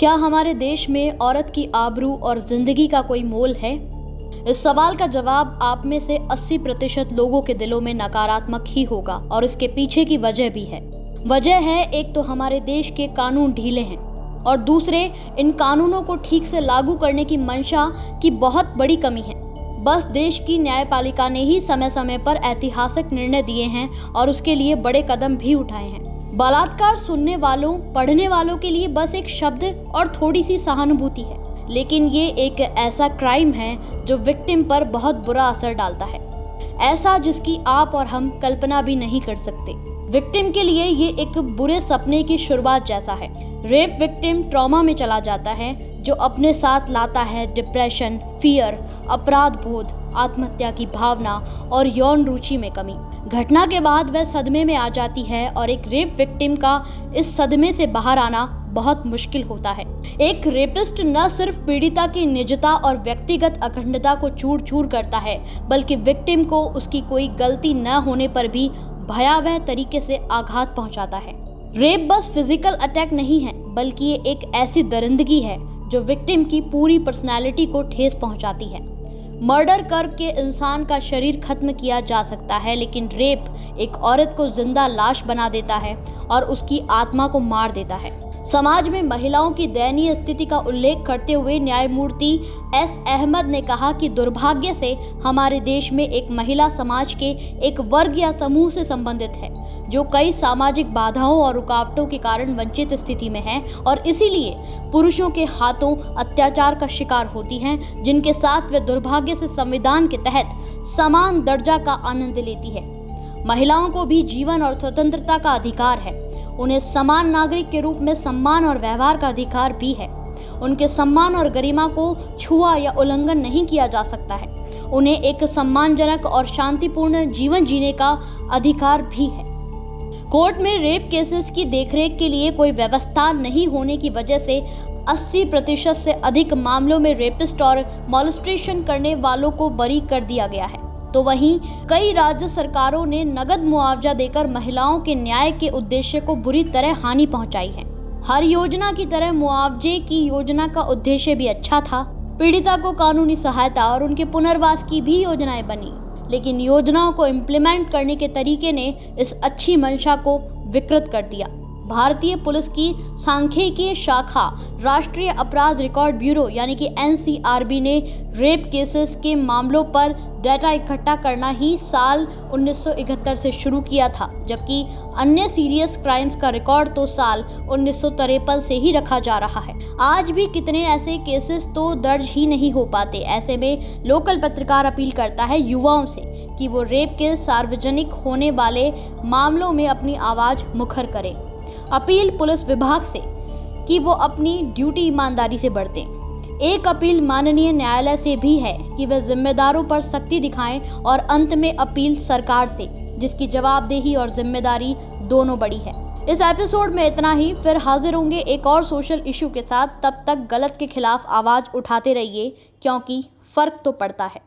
क्या हमारे देश में औरत की आबरू और जिंदगी का कोई मोल है? इस सवाल का जवाब आप में से 80% लोगों के दिलों में नकारात्मक ही होगा और इसके पीछे की वजह भी है। वजह है, एक तो हमारे देश के कानून ढीले हैं और दूसरे, इन कानूनों को ठीक से लागू करने की मंशा की बहुत बड़ी कमी है। बस देश की न्यायपालिका ने ही समय समय पर ऐतिहासिक निर्णय दिए हैं और उसके लिए बड़े कदम भी उठाए हैं। बलात्कार सुनने वालों, पढ़ने वालों के लिए बस एक शब्द और थोड़ी सी सहानुभूति है, लेकिन ये एक ऐसा क्राइम है जो विक्टिम पर बहुत बुरा असर डालता है, ऐसा जिसकी आप और हम कल्पना भी नहीं कर सकते। विक्टिम के लिए ये एक बुरे सपने की शुरुआत जैसा है। रेप विक्टिम ट्रॉमा में चला जाता है जो अपने साथ लाता है डिप्रेशन, फियर, अपराध बोध, आत्महत्या की भावना और यौन रुचि में कमी। घटना के बाद वह सदमे में आ जाती है और एक रेप विक्टिम का इस सदमे से बाहर आना बहुत मुश्किल होता है। एक रेपिस्ट न सिर्फ पीड़िता की निजता और व्यक्तिगत अखंडता को चूर चूर करता है, बल्कि विक्टिम को उसकी कोई गलती न होने पर भी भयावह तरीके से आघात पहुंचाता है। रेप बस फिजिकल अटैक नहीं है, बल्कि ये एक ऐसी दरिंदगी है जो विक्टिम की पूरी पर्सनैलिटी को ठेस पहुंचाती है। मर्डर करके इंसान का शरीर खत्म किया जा सकता है, लेकिन रेप एक औरत को जिंदा लाश बना देता है और उसकी आत्मा को मार देता है। समाज में महिलाओं की दयनीय स्थिति का उल्लेख करते हुए न्यायमूर्ति एस अहमद ने कहा कि दुर्भाग्य से हमारे देश में एक महिला समाज के एक वर्ग या समूह से संबंधित है जो कई सामाजिक बाधाओं और रुकावटों के कारण वंचित स्थिति में है और इसीलिए पुरुषों के हाथों अत्याचार का शिकार होती हैं, जिनके साथ वे दुर्भाग्य से संविधान के तहत समान दर्जा का आनंद लेती है। महिलाओं को भी जीवन और स्वतंत्रता का अधिकार है। उन्हें समान नागरिक के रूप में सम्मान और व्यवहार का अधिकार भी है। उनके सम्मान और गरिमा को छुआ या उल्लंघन नहीं किया जा सकता है। उन्हें एक सम्मानजनक और शांतिपूर्ण जीवन जीने का अधिकार भी है। कोर्ट में रेप केसेस की देखरेख के लिए कोई व्यवस्था नहीं होने की वजह से 80% से अधिक मामलों में रेपिस्ट और मॉलेस्टेशन करने वालों को बरी कर दिया गया है। तो वहीं कई राज्य सरकारों ने नगद मुआवजा देकर महिलाओं के न्याय के उद्देश्य को बुरी तरह हानि पहुंचाई है। हर योजना की तरह मुआवजे की योजना का उद्देश्य भी अच्छा था। पीड़िता को कानूनी सहायता और उनके पुनर्वास की भी योजनाएं बनी, लेकिन योजनाओं को इम्प्लीमेंट करने के तरीके ने इस अच्छी मंशा को विकृत कर दिया। भारतीय पुलिस की सांख्यिकीय शाखा राष्ट्रीय अपराध रिकॉर्ड ब्यूरो यानी कि NCRB ने रेप केसेस के मामलों पर डाटा इकट्ठा करना ही साल 1971 से शुरू किया था, जबकि अन्य सीरियस क्राइम्स का रिकॉर्ड तो साल 1953 से ही रखा जा रहा है। आज भी कितने ऐसे केसेस तो दर्ज ही नहीं हो पाते। ऐसे में लोकल पत्रकार अपील करता है युवाओं से कि वो रेप के सार्वजनिक होने वाले मामलों में अपनी आवाज मुखर करें। अपील पुलिस विभाग से कि वो अपनी ड्यूटी ईमानदारी से बरतें। एक अपील माननीय न्यायालय से भी है कि वे जिम्मेदारों पर सख्ती दिखाएं और अंत में अपील सरकार से, जिसकी जवाबदेही और जिम्मेदारी दोनों बड़ी है। इस एपिसोड में इतना ही। फिर हाजिर होंगे एक और सोशल इशू के साथ। तब तक गलत के खिलाफ आवाज उठाते रहिए, क्योंकि फर्क तो पड़ता है।